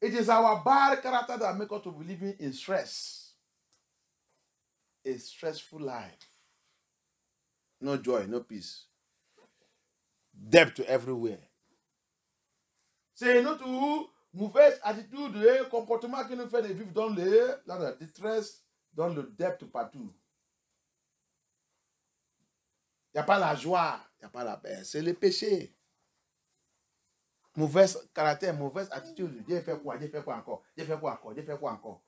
It is our bad character that makes us to be living in stress. A stressful life. no joy, no peace. Debt everywhere. C'est notre mauvaise attitude et comportement qui nous fait de vivre dans la détresse, dans le dette partout. Il n'y a pas la joie, il n'y a pas la paix. C'est le péché. Mauvais caractère, mauvaise attitude. Dieu fait quoi? Dieu fait quoi encore? Dieu fait quoi encore? Dieu fait quoi encore?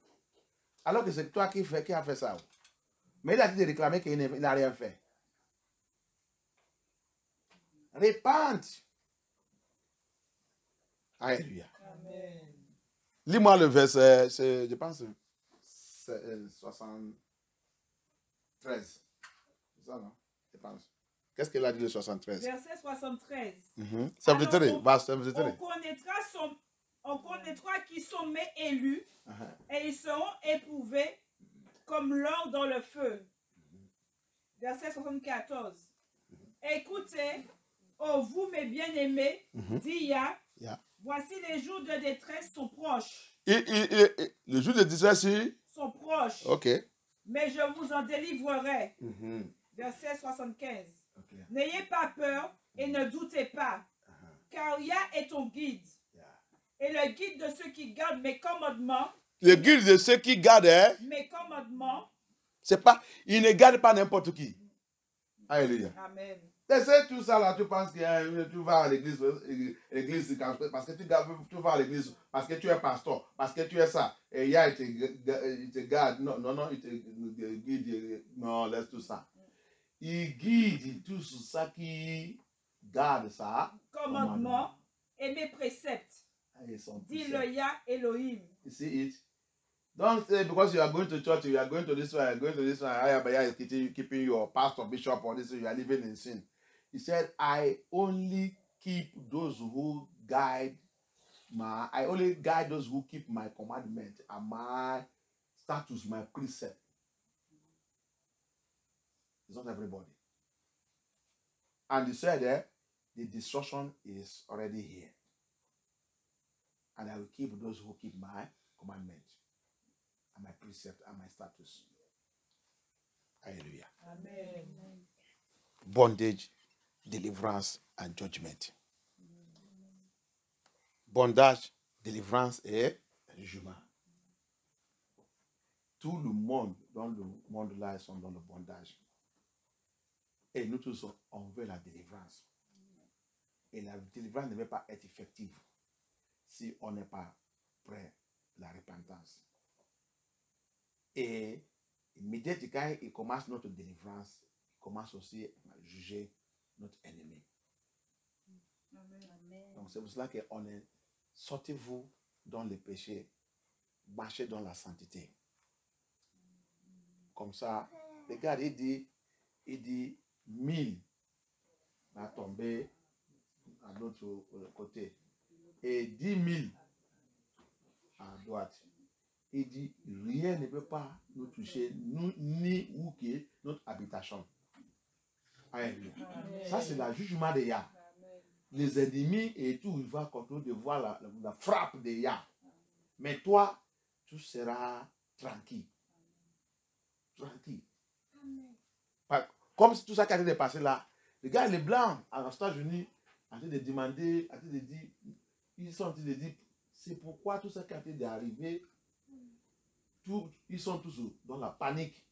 Alors que c'est toi qui a fait ça. Mais il a dit de réclamer qu'il n'a rien fait. Répente. Alléluia. Lis-moi le verset, je pense, 73. C'est ça, non? Je pense. Qu'est-ce qu'il a dit le 73? Verset 73. On connaîtra qui sont mes élus et ils seront éprouvés comme l'or dans le feu. Verset 74. Écoutez, ô vous mes bien-aimés, dit Yah, voici les jours de détresse sont proches. Les jours de détresse sont proches. Ok. Mais je vous en délivrerai. Verset 75. N'ayez pas peur et ne doutez pas, car Yah est ton guide. Et le guide de ceux qui gardent mes commandements. Le guide de ceux qui gardent mes commandements. C'est pas, il ne garde pas n'importe qui. Alléluia. Amen. C'est tout ça là, tu penses que tu vas à l'église parce que tu vas à l'église, parce que tu es pasteur, parce que tu es ça. Et Yah, il te garde. Non, il te guide. Non, laisse tout ça. Il guide tout ça qui garde ça. Commandement et mes préceptes. Dit le Yah Elohim. You see it? Don't say because you are going to church, you are going to this one, you are going to this one, Yah is keeping your pastor, bishop, or this, you are living in sin. He said, I only those who guide those who keep my commandment and my status, my precept. It's not everybody. And he said the destruction is already here. And I will keep those who keep my commandment and my precept and my status. Hallelujah. Amen. Bondage, deliverance and judgment. Bondage, délivrance et jugement. Tout le monde dans le monde là, ils sont dans le bondage. Et nous tous, on veut la délivrance. Et la délivrance ne va pas être effective si on n'est pas prêt à la repentance. Et immédiatement, quand il commence notre délivrance, il commence aussi à juger notre ennemi. Amen. Donc c'est pour cela qu'on est, sortez-vous dans le péché, marchez dans la sainteté. Comme ça, regarde, il dit 1000 va tomber à l'autre côté et 10 000 à droite. Il dit rien ne peut pas nous toucher, nous, ni où qui est notre habitation. Amen. Ça c'est le jugement de Yah. Les ennemis et tout, il va continuer de voir la frappe de Yah. Mais toi, tu seras tranquille. Tranquille. Comme tout ça qui a été passé là, regarde les blancs à les États-Unis en train de demander, en train de dire, ils sont en train de dire, c'est pourquoi tout ça qui a été arrivé, ils sont tous dans la panique,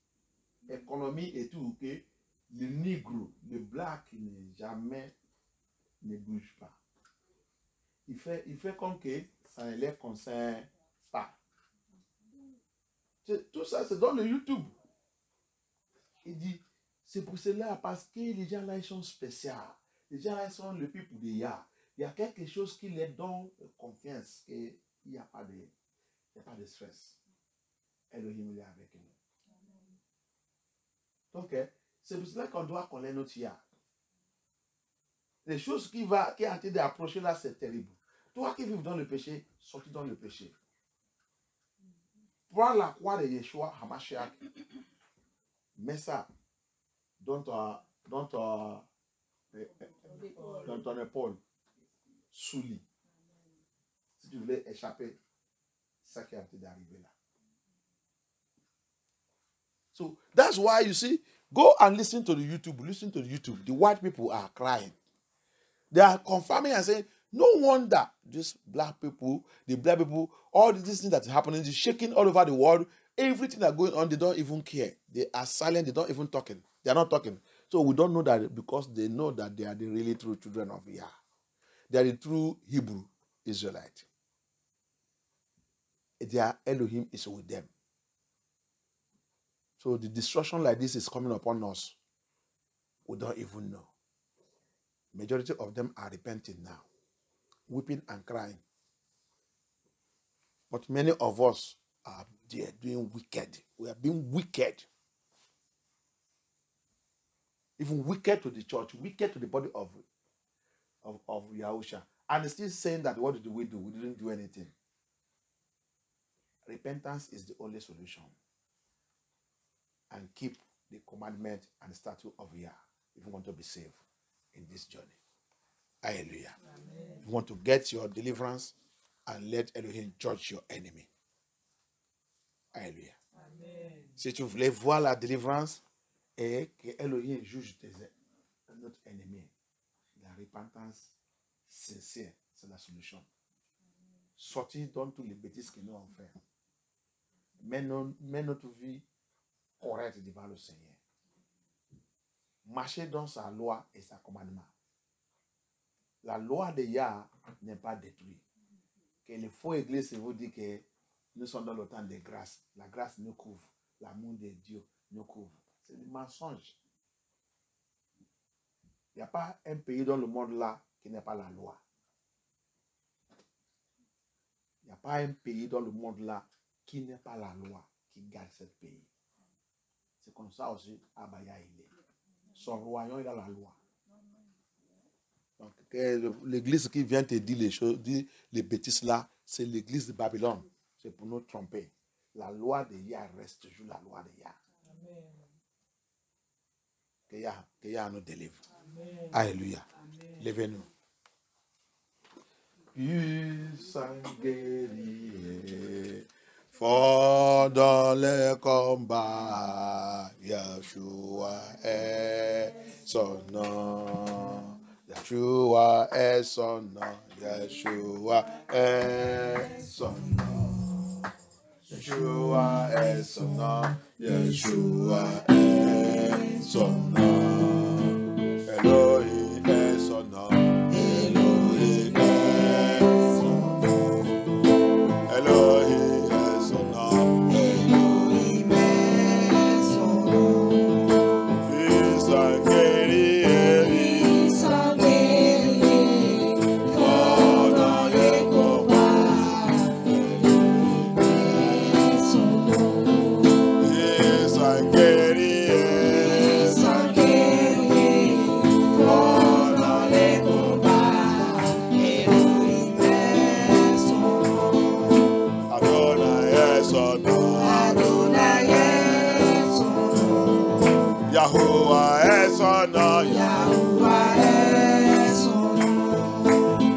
économie et tout, que le négro, le black ne bouge pas. Il fait comme que ça ne les concerne pas. Tout ça, c'est dans le YouTube. Il dit, c'est pour cela, parce que les gens là, ils sont spéciaux. Les gens là, ils sont le peuple de Yah. Il y a quelque chose qui les donne confiance, qu'il n'y a pas de stress. Elohim est avec nous. Donc, c'est pour cela qu'on doit connaître notre Yah. Les choses qui ont été d'approcher là, c'est terrible. Toi qui vis dans le péché, sortis dans le péché. Prends la croix de Yeshua Hamashiach. Mets ça dans ton épaule, sous lit. Si tu voulais échapper, c'est ça qui a été d'arriver là. So that's why you see, Go and listen to the YouTube. Listen to the YouTube. The white people are crying. They are confirming and saying, no wonder these black people, the black people, all these things that is happening, is shaking all over the world. Everything that going on, they don't even care. They are silent. They don't even talking. They are not talking. So we don't know that because they know that they are the really true children of Yah. They are the true Hebrew Israelite. Their Elohim is with them. So the destruction like this is coming upon us. We don't even know. Majority of them are repenting now, weeping and crying. But many of us are there doing wicked. We are being wicked. Even wicked to the church, wicked to the body of Yahusha. And still saying that what did we do? We didn't do anything. Repentance is the only solution. And keep the commandment and the statute of Yah if you want to be saved in this journey. Hallelujah. Amen. You want to get your deliverance and let Elohim judge your enemy. Alléluia. Amen. Si tu voulais voir la délivrance et que Elohim juge notre ennemi, la repentance sincère, c'est la solution. Sortir dans toutes les bêtises que nous avons fait. Mais notre vie correcte devant le Seigneur. Marcher dans sa loi et sa commandement. La loi de Yah n'est pas détruite. Que les faux églises vous disent que nous sommes dans le temps de grâce. La grâce nous couvre. L'amour de Dieu nous couvre. C'est du mensonge. Il n'y a pas un pays dans le monde là qui n'est pas la loi. Il n'y a pas un pays dans le monde là qui n'est pas la loi qui garde ce pays. C'est comme ça aussi Abaya il est. Son royaume il a la loi. Donc l'église qui vient te dire les choses, dire les bêtises là, c'est l'église de Babylone. C'est pour nous tromper. La loi de Yah reste toujours la loi de Yah. Amen. Que Yah nous délivre. Amen. Alléluia. Levez-nous. Puissant guerrier, fort dans les combats, Yahshua est son nom. Yahshua est son nom. Yahshua est son nom. Yahshua est son nom. Yahshua est son nom. Elohim est son nom. Elohim est son nom. Elohim est son nom. Elohim est son nom. Puissant guerrier. Puissant guerrier. Fort dans les combats. Elohim est son nom. Puissant guerrier. Puissant guerrier. Fort dans les combats. Elohim est son nom. Adonai est son nom. Adonai est son nom. Yahuwah est son nom. Yahuwah est son nom.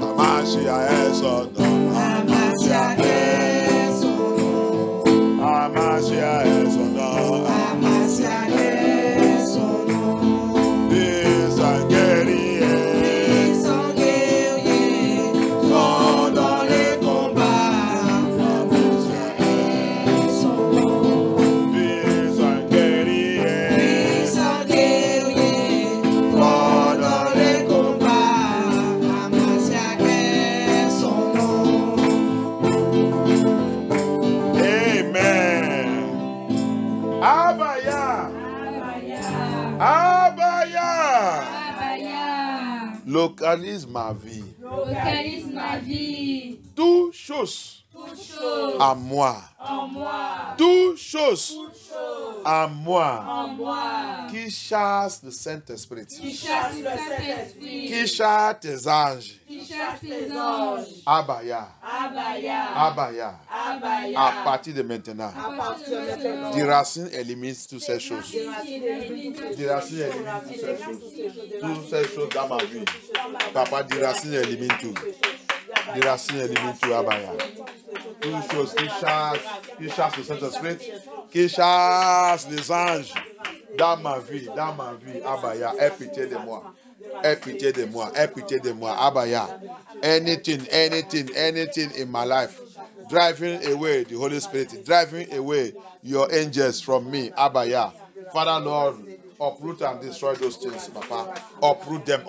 Amashiach est son nom. Amashiach est son nom. Amashiach est son nom. Amashiach est son nom. Puissant guerrier. Puissant guerrier. Fort dans les combats. Amashiach est son nom. Puissant guerrier. Puissant guerrier. Fort dans les combats. Amashiach est son nom. Amen. Abaya. Abaya. Localise ma vie. Localise ma vie. Toute chose Toute chose à moi. en moi. Toute chose Toute chose à moi. en moi. Qui chasse le Saint-Esprit. Qui chasse le Saint-Esprit. Qui chasse tes anges. Qui chasse tes anges. Abaya. Abaya. Abaya. Abaya. À partir de maintenant, À partir de maintenant, Diracine élimine toutes ces choses. Diracine élimine toutes ces choses. Toutes ces choses dans ma vie. Papa, Diracine élimine tout. Diracine élimine tout, Abaya. Toutes choses qui chassent le Saint-Esprit, qui chassent les anges dans ma vie, Abaya, aie pitié de moi. Aie pitié de moi, aie pitié de moi, Abaya. Anything in my life, driving away the Holy Spirit, driving away your angels from me, Abaya. Father Lord, uproot and destroy those things, Papa. Uproot them.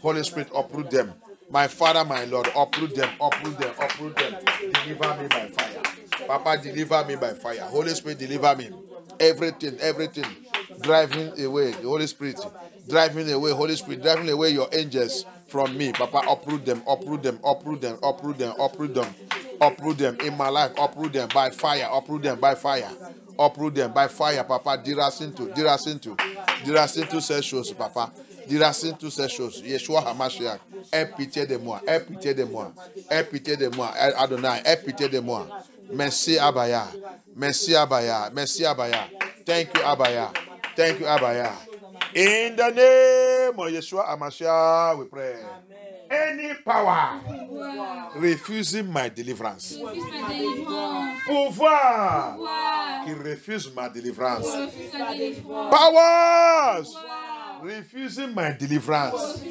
Holy Spirit, uproot them. My Father, my Lord, uproot them. Deliver me by fire. Papa, deliver me by fire. Holy Spirit, deliver me. Everything. Driving away the Holy Spirit. Driving away, Holy Spirit, driving away your angels from me. Papa, uproot them in my life, uproot them by fire, Papa. Diracinto ces choses, Papa. Diracinto ces choses. Yeshua HaMashiach, aie pitié de moi, Adonai, aie pitié de moi. Merci Abaya. Thank you, Abaya. In the name of Yeshua HaMashiach, we pray. Any power refusing my deliverance, pouvoir qui refuse ma délivrance, powers refusing my deliverance,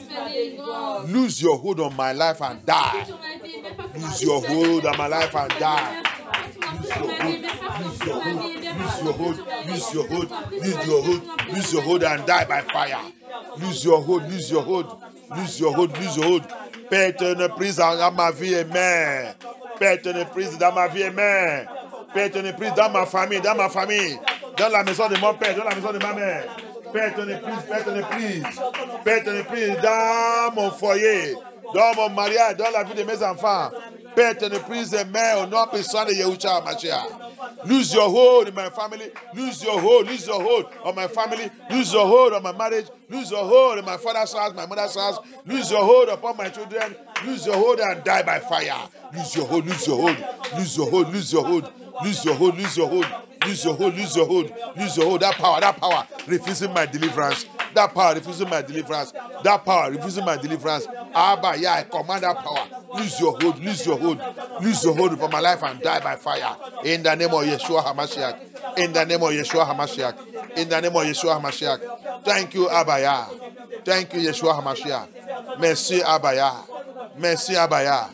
lose your hold on my life and die. Lose your hold on my life and die. Lose your hold and die by fire. Lose your hold. Père, tu ne prise dans ma vie, amen. Père, tu ne prise dans ma vie, amen. Père, tu ne prise dans ma famille, dans la maison de mon père, dans la maison de ma mère. Père, tu ne prise dans mon foyer, dans mon mariage, dans la vie de mes enfants. Père, tu ne prise des mains au nom puissant de Yeshua HaMashiach. Lose your hold in my family. Lose your hold on my family. Lose your hold on my marriage. Lose your hold on my father's house, my mother's house. Lose your hold upon my children. Lose your hold and die by fire. Lose your hold. That power refusing my deliverance. Abba, yeah, I command that power. Lose your hold upon my life and die by fire. In the name of Yeshua HaMashiach. Thank you, Abba, yeah. Thank you, Yeshua HaMashiach. Merci, Abba.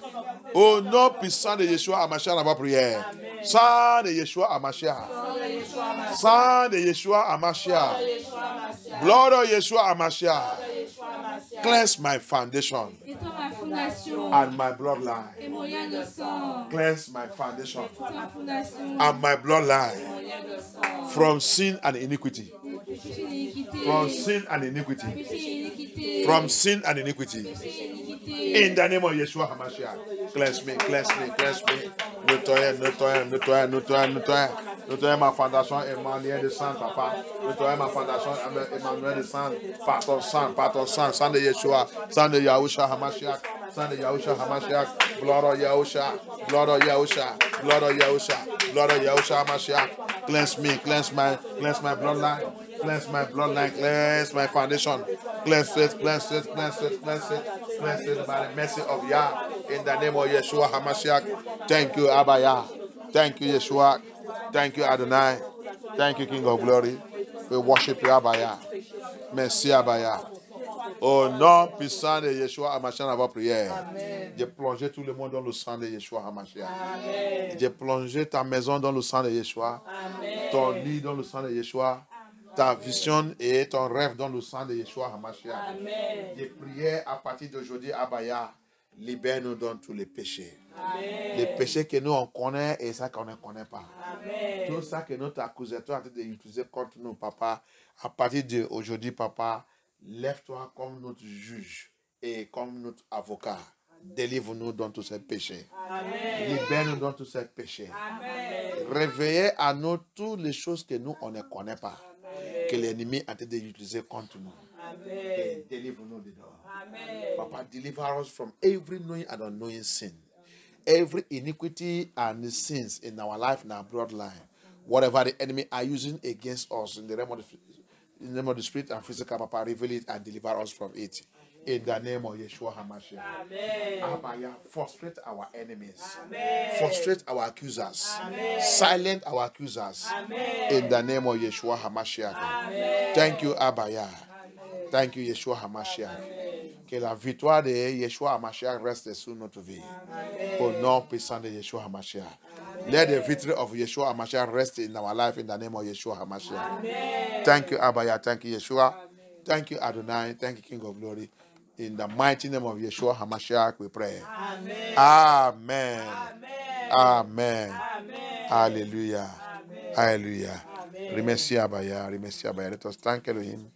Au nom puissant de Yeshua HaMashiach, on va prier. Sang de Yeshua HaMashiach. Blood of Yeshua HaMashiach. Cleanse my foundation and my bloodline. Cleanse my foundation and my bloodline from sin and iniquity. In the name of Yeshua HaMashiach. Cleanse me. Nettoie ma fondation, Emmanuel de sang, Papa. Nettoie ma fondation, Emmanuel de sang. Par ton sang, sang de Yeshua, sang de Yahushua HaMashiach. Blood of Yahushua HaMashiach. Cleanse me, cleanse my bloodline. Cleanse my foundation. Cleanse it by the mercy of Yah. In the name of Yeshua HaMashiach. Thank you, Abba Yah. Thank you, Yeshua. Thank you, Adonai. Thank you, King of Glory. We worship you, Abba Yah. Merci, Abba Yah. Au nom puissant de Yeshua HaMashiach, on va prier. J'ai plongé tout le monde dans le sang de Yeshua HaMashiach. J'ai plongé ta maison dans le sang de Yeshua. Ton lit dans le sang de Yeshua. Ta vision et ton rêve dans le sang de Yeshua HaMashiach. J'ai prié à partir d'aujourd'hui, Abaya, libère-nous dans tous les péchés. Les péchés que nous on connaît et ça qu'on ne connaît pas. Tout ça que notre accusateur a été utilisé contre nous, Papa. À partir d'aujourd'hui, Papa, lève-toi comme notre juge et comme notre avocat. Délivre-nous dans tous ces péchés. Libère-nous dans tous ces péchés. Réveillez à nous toutes les choses que nous on ne connaît pas. Que l'ennemi a été utilisé contre nous. Et délivre-nous dedans. Papa, deliver us from every knowing and unknowing sin. Every iniquity and sins in our life and our bloodline. Whatever the enemy are using against us in the realm of the spirit and physical, Papa, reveal it and deliver us from it. In the name of Yeshua HaMashiach. Amen. Abaya, frustrate our enemies. Amen. Frustrate our accusers. Amen. Silent our accusers. Amen. In the name of Yeshua HaMashiach. Amen. Thank you, Abaya. Thank you, Yeshua HaMashiach. Que la victoire de Yeshua HaMashiach reste sur notre vie. Au nom puissant de Yeshua HaMashiach. Let the victory of Yeshua HaMashiach rest in our life in the name of Yeshua HaMashiach. Amen. Thank you, Abaya. Thank you, Yeshua. Thank you, Adonai. Thank you, King of Glory. In the mighty name of Yeshua HaMashiach, we pray. Amen. Amen. Amen. Amen. Amen. Hallelujah. Amen. Hallelujah. Amen. Remercie Abaya. Remercie Abaya. Let us thank Elohim.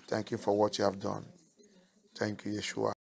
Thank you for what you have done. Thank you, Yeshua.